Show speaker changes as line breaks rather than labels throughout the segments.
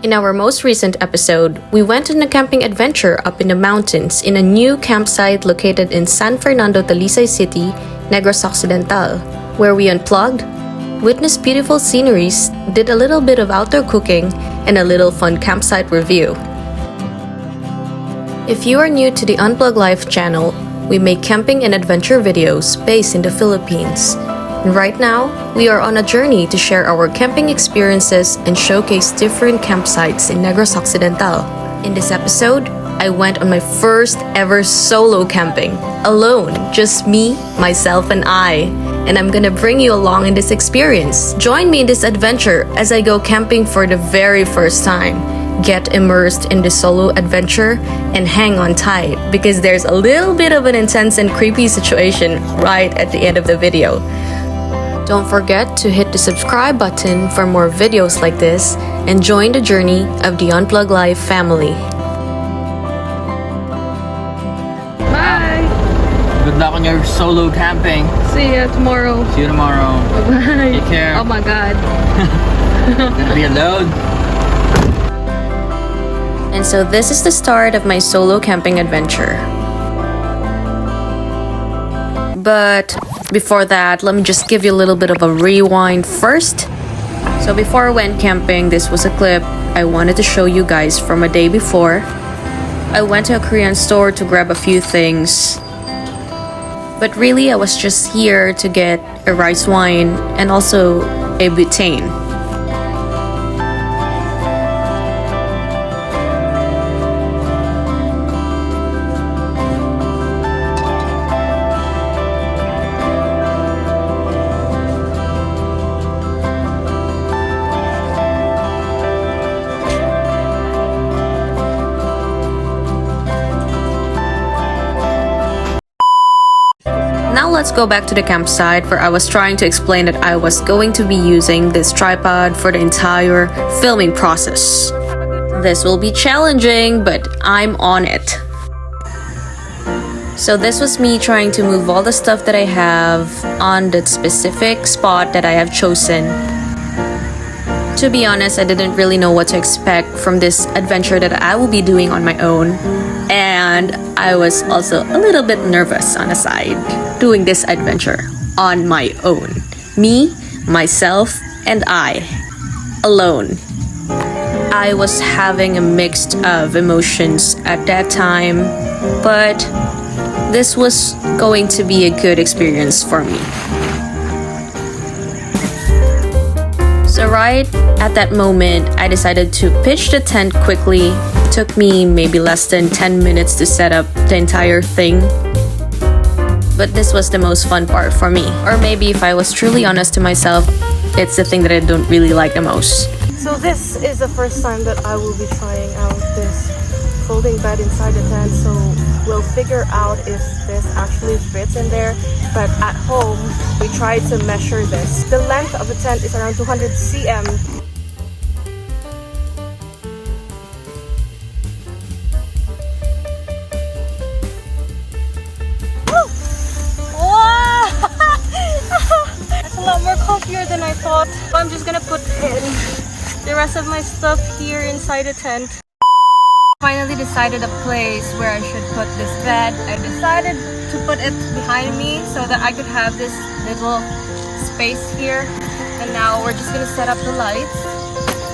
In our most recent episode, we went on a camping adventure up in the mountains in a new campsite located in San Fernando, Talisay City, Negros Occidental, where we unplugged, witnessed beautiful sceneries, did a little bit of outdoor cooking, and a little fun campsite review. If you are new to the Unplugged Life channel, we make camping and adventure videos based in the Philippines. And right now, we are on a journey to share our camping experiences and showcase different campsites in Negros Occidental. In this episode, I went on my first ever solo camping, alone, just me, myself, and I. And I'm gonna bring you along in this experience. Join me in this adventure as I go camping for the very first time. Get immersed in the solo adventure and hang on tight because there's a little bit of an intense and creepy situation right at the end of the video. Don't forget to hit the subscribe button for more videos like this and join the journey of the Unplugged Life family.
Bye!
Good luck on your solo camping.
See ya tomorrow.
See you tomorrow.
Bye.
Take care.
Oh my god.
Gonna be alone.
And so this is the start of my solo camping adventure. But before that, let me just give you a little bit of a rewind first. So before I went camping, this was a clip I wanted to show you guys from a day before. I went to a Korean store to grab a few things. But really, I was just here to get a rice wine and also a butane. Now let's go back to the campsite where I was trying to explain that I was going to be using this tripod for the entire filming process. This will be challenging, but I'm on it. So this was me trying to move all the stuff that I have on the specific spot that I have chosen. To be honest, I didn't really know what to expect from this adventure that I will be doing on my own. And I was also a little bit nervous on the side, doing this adventure on my own. Me, myself, and I, alone. I was having a mix of emotions at that time, but this was going to be a good experience for me. So right at that moment, I decided to pitch the tent quickly. It took me maybe less than 10 minutes to set up the entire thing. But this was the most fun part for me. Or maybe if I was truly honest to myself, it's the thing that I don't really like the most.
So this is the first time that I will be trying out this folding bed inside the tent. So we'll figure out if this actually fits in there. But at home, we tried to measure this. The length of the tent is around 200 cm. That's a lot more comfier than I thought. I'm just gonna put the rest of my stuff here inside the tent. Finally decided a place where I should put this bed. I decided to put it behind me so that I could have this little space here. And now we're just gonna set up the lights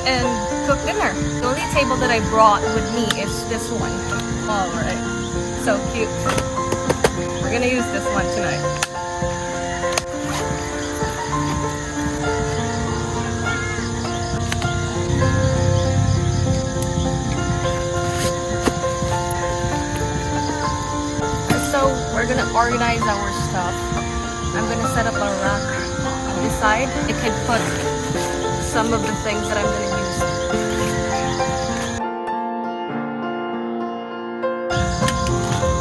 and cook dinner. The only table that I brought with me is this one. Alright, so cute. We're gonna use this one tonight. We're gonna organize our stuff. I'm gonna set up a rack on this side. It can put some of the things that I'm gonna use.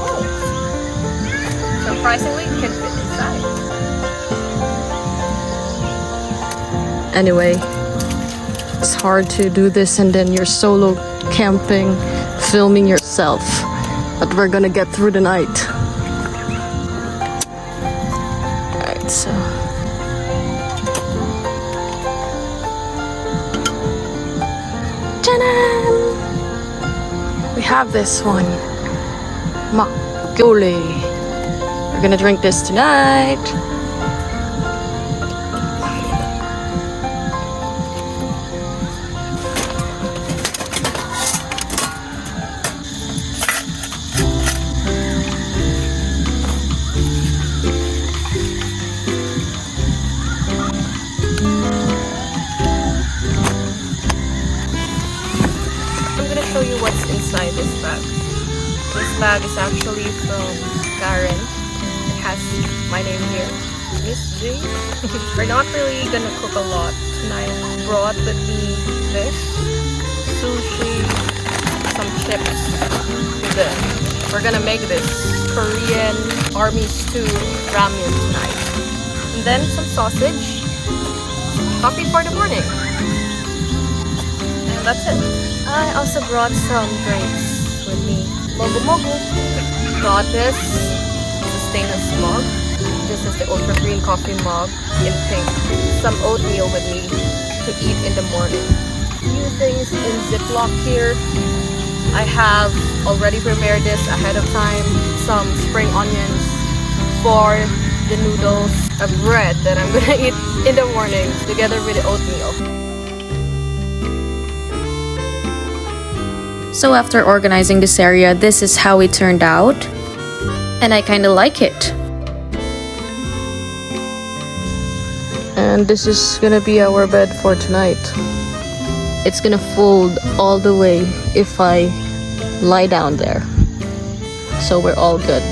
Oh. Surprisingly, it can fit inside.
Anyway, it's hard to do this and then you're solo camping, filming yourself. But we're gonna get through the night. So ta-da! we have this one. Makgeolli. We're gonna drink this tonight.
Show you what's inside this bag. This bag is actually from Karen. It has my name here, Miss G. We're not really gonna cook a lot tonight. Brought with me this, sushi, some chips. Then we're gonna make this Korean army stew ramen tonight. And then some sausage, coffee for the morning. And that's it. I also brought some drinks with me. Mogu. Got this. It's a stainless mug. This is the ultra green coffee mug in pink. Some oatmeal with me to eat in the morning. Few things in Ziploc here. I have already prepared this ahead of time. Some spring onions for the noodles. A bread that I'm gonna eat in the morning together with the oatmeal.
So after organizing this area, this is how it turned out. And I kinda like it. And this is gonna be our bed for tonight. It's gonna fold all the way if I lie down there. So we're all good.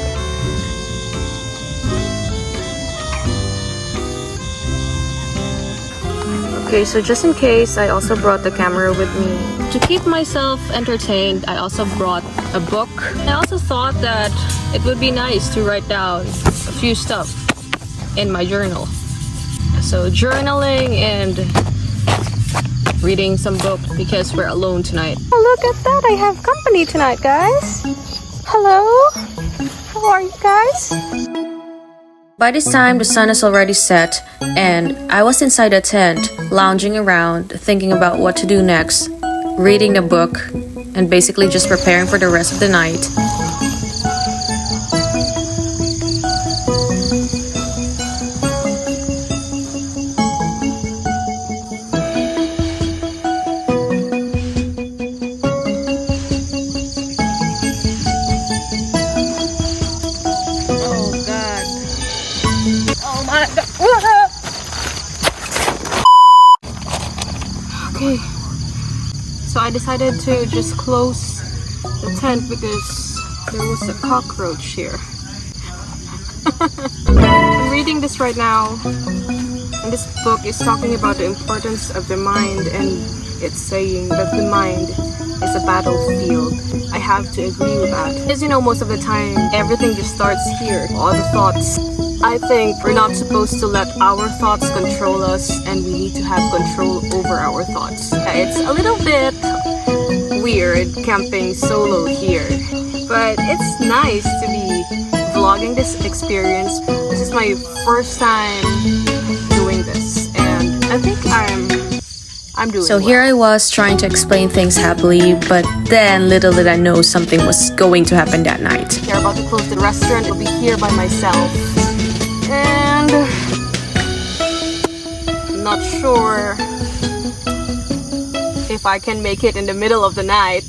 Okay, so just in case, I also brought the camera with me. To keep myself entertained, I also brought a book. I also thought that it would be nice to write down a few stuff in my journal. So journaling and reading some book because we're alone tonight. Oh, look at that! I have company tonight, guys. Hello? How are you guys? By this time, the sun is already set, and I was inside a tent, lounging around, thinking about what to do next, reading the book, and basically just preparing for the rest of the night. Okay, so I decided to just close the tent because there was a cockroach here. I'm reading this right now, and this book is talking about the importance of the mind, and it's saying that the mind is a battlefield. I have to agree with that. As you know, most of the time, everything just starts here, all the thoughts. I think we're not supposed to let our thoughts control us, and we need to have control over our thoughts. It's a little bit weird camping solo here, but it's nice to be vlogging this experience. This is my first time doing this, and I think I'm doing So
well.
here I was trying to explain things happily, but then little did I know something was going to happen that night.
They're about to close the restaurant. I'll be here by myself. And I'm not sure if I can make it in the middle of the night.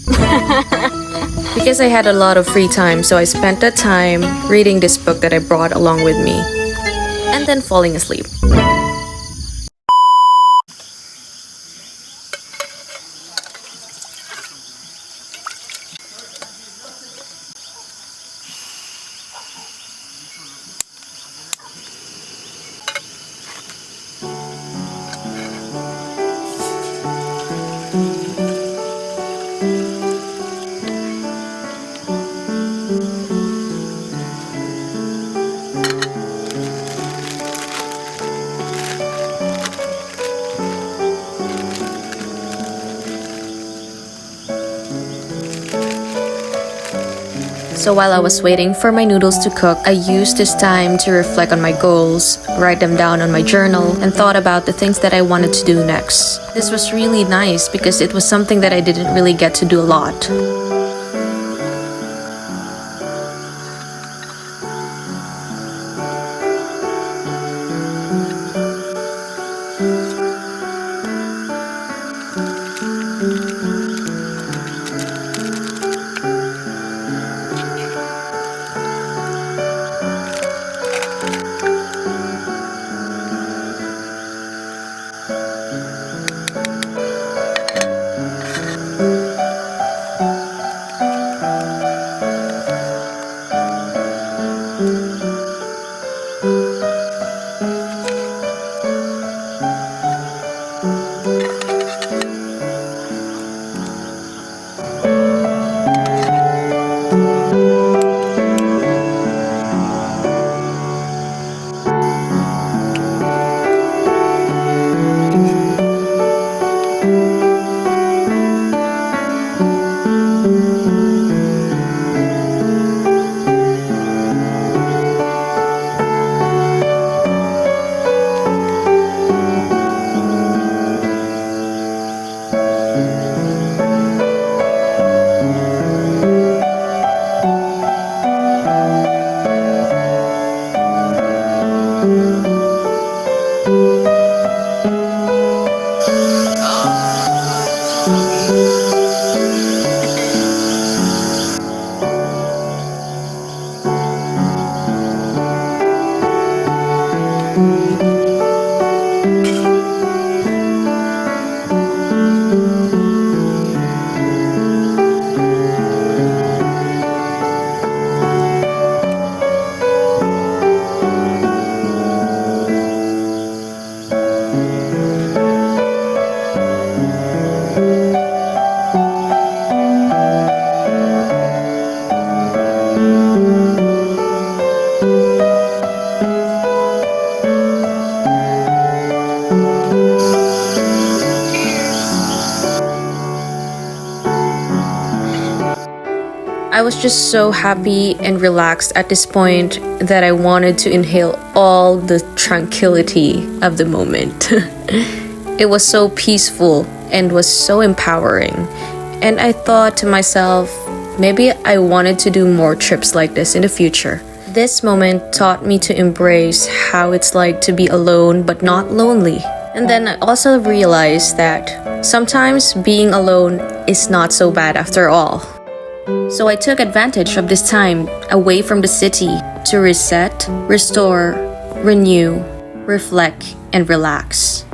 Because I had a lot of free time, so I spent that time reading this book that I brought along with me, and then falling asleep. So while I was waiting for my noodles to cook, I used this time to reflect on my goals, write them down on my journal, and thought about the things that I wanted to do next. This was really nice because it was something that I didn't really get to do a lot. I was just so happy and relaxed at this point that I wanted to inhale all the tranquility of the moment. It was so peaceful and was so empowering. And I thought to myself, maybe I wanted to do more trips like this in the future. This moment taught me to embrace how it's like to be alone but not lonely. And then I also realized that sometimes being alone is not so bad after all. So I took advantage of this time away from the city to reset, restore, renew, reflect, and relax.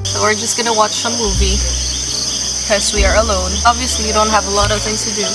So we're just gonna watch some movie because we are alone. Obviously, you don't have a lot of things to do.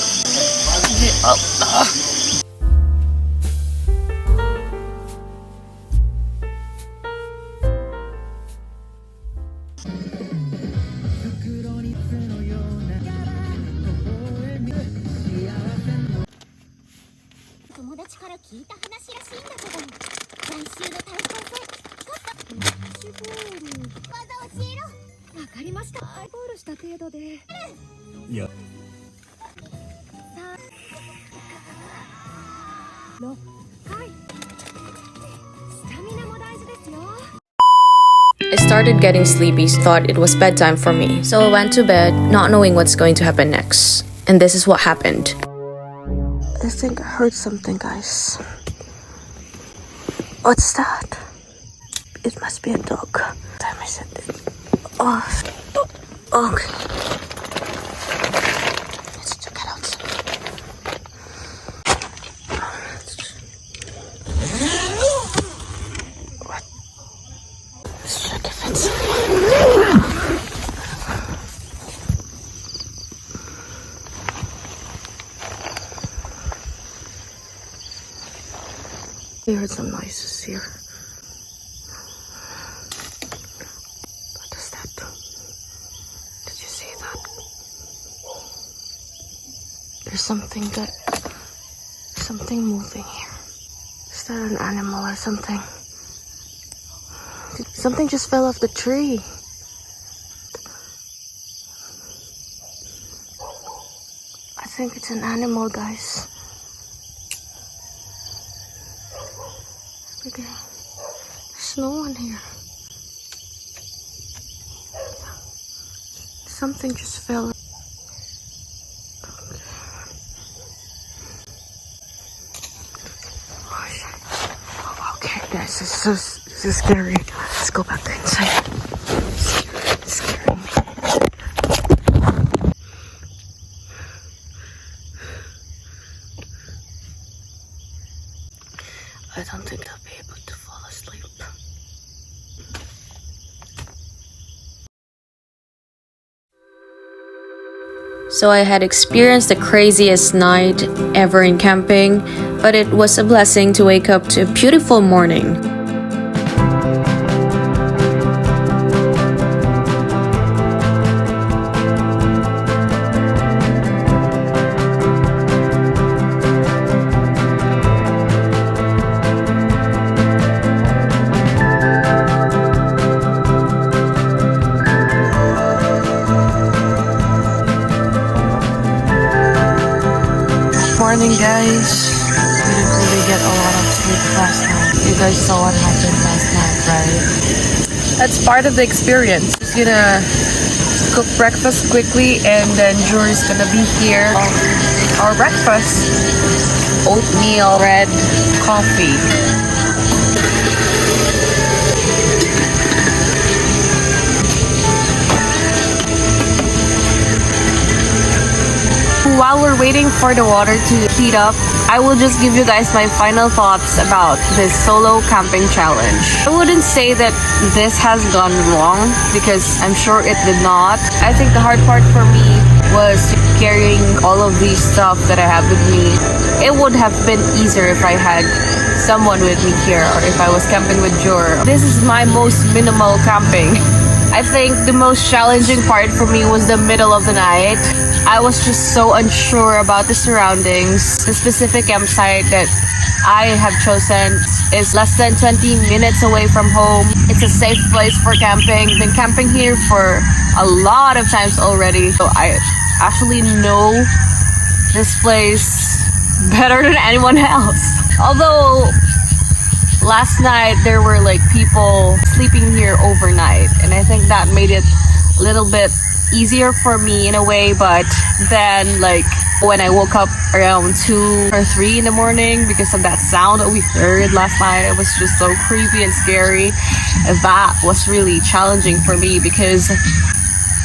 I started getting sleepy, thought it was bedtime for me. So I went to bed, not knowing what's going to happen next. And this is what happened. I think I heard something, guys. What's that? It must be a dog. Time I set it off. Okay. Let's check it out. What? Let's check if it's... I heard some noises here. What does that do? Did you see that? There's something moving here. Is that an animal or something? Something just fell off the tree.
think it's an animal, guys. Okay. There's no one here. Something just fell. Okay, guys, this is scary. Let's go back inside. It's scaring me. I don't think I'll be able to fall asleep.
So I had experienced the craziest night ever in camping, but it was a blessing to wake up to a beautiful morning.
Morning, guys. We didn't really get a lot of sleep last night. You guys saw what happened last night, right? That's part of the experience. Just gonna cook breakfast quickly, and then Jory's gonna be here. Our breakfast: oatmeal, bread, coffee. While we're waiting for the water to heat up, I will just give you guys my final thoughts about this solo camping challenge. I wouldn't say that this has gone wrong, because I'm sure it did not. I think the hard part for me was carrying all of these stuff that I have with me. It would have been easier if I had someone with me here, or if I was camping with Jor. This is my most minimal camping. I think the most challenging part for me was the middle of the night. I was just so unsure about the surroundings. The specific campsite that I have chosen is less than 20 minutes away from home. It's a safe place for camping. Been camping here for a lot of times already, so I actually know this place better than anyone else. Although last night there were like people sleeping here overnight, and I think that made it a little bit easier for me in a way. But then, like, when I woke up around 2 or 3 in the morning because of that sound that we heard last night, it was just so creepy and scary. That was really challenging for me because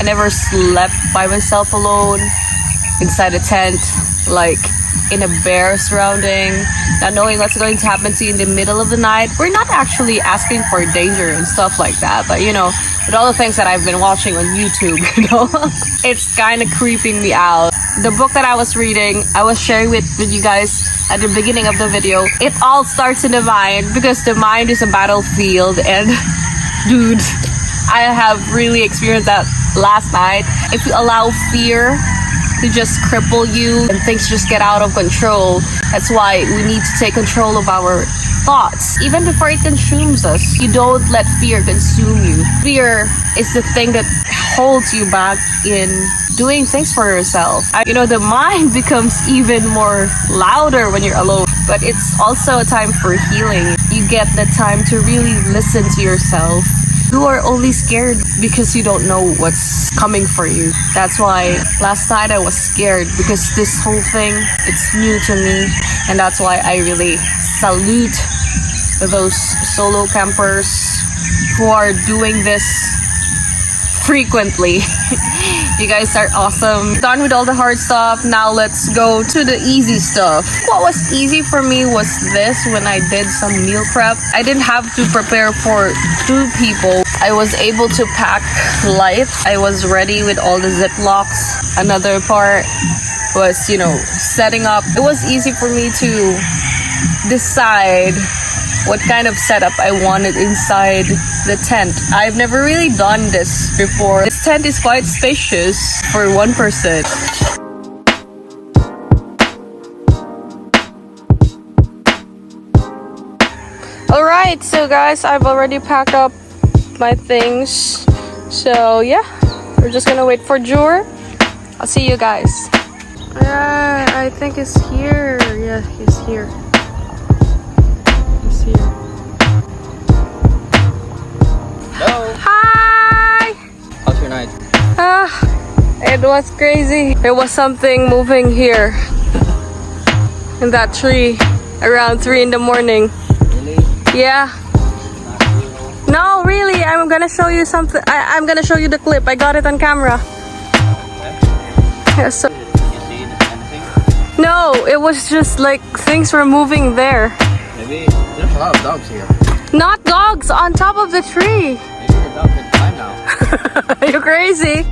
I never slept by myself alone inside a tent, like in a bare surrounding, not knowing what's going to happen to you in the middle of the night. We're not actually asking for danger and stuff like that, but you know, with all the things that I've been watching on YouTube, you know, it's kind of creeping me out. The book that I was reading, I was sharing with you guys at the beginning of the video. It all starts in the mind, because the mind is a battlefield, and dude, I have really experienced that last night. If you allow fear to just cripple you and things just get out of control, that's why we need to take control of our thoughts even before it consumes us. You don't let fear consume you. Fear is the thing that holds you back in doing things for yourself. You know, the mind becomes even more louder when you're alone, but it's also a time for healing. You get the time to really listen to yourself. You are only scared because you don't know what's coming for you. That's why last night I was scared, because this whole thing, it's new to me, and that's why I really salute those solo campers who are doing this frequently. You guys are awesome. Done with all the hard stuff. Now let's go to the easy stuff. What was easy for me was this: when I did some meal prep, I didn't have to prepare for 2 people. I was able to pack light. I was ready with all the Ziplocs. Another part was, you know, setting up. It was easy for me to decide what kind of setup I wanted inside the tent. I've never really done this before. This tent is quite spacious for 1 person. Alright, so guys, I've already packed up my things. So yeah, we're just gonna wait for Jor. I'll see you guys. Yeah, I think he's here. Yeah, he's here. He's here.
Hello.
Hi!
How's your night?
It was crazy. There was something moving here in that tree around 3 in the morning.
Really?
Yeah. No, really, I'm gonna show you something. I'm gonna show you the clip. I got it on camera. Yeah, so
Did you see anything?
no, it was just like things were moving there.
Maybe there's a lot of dogs here.
Not dogs on top of the tree.
Maybe the dog can climb now.
You're crazy.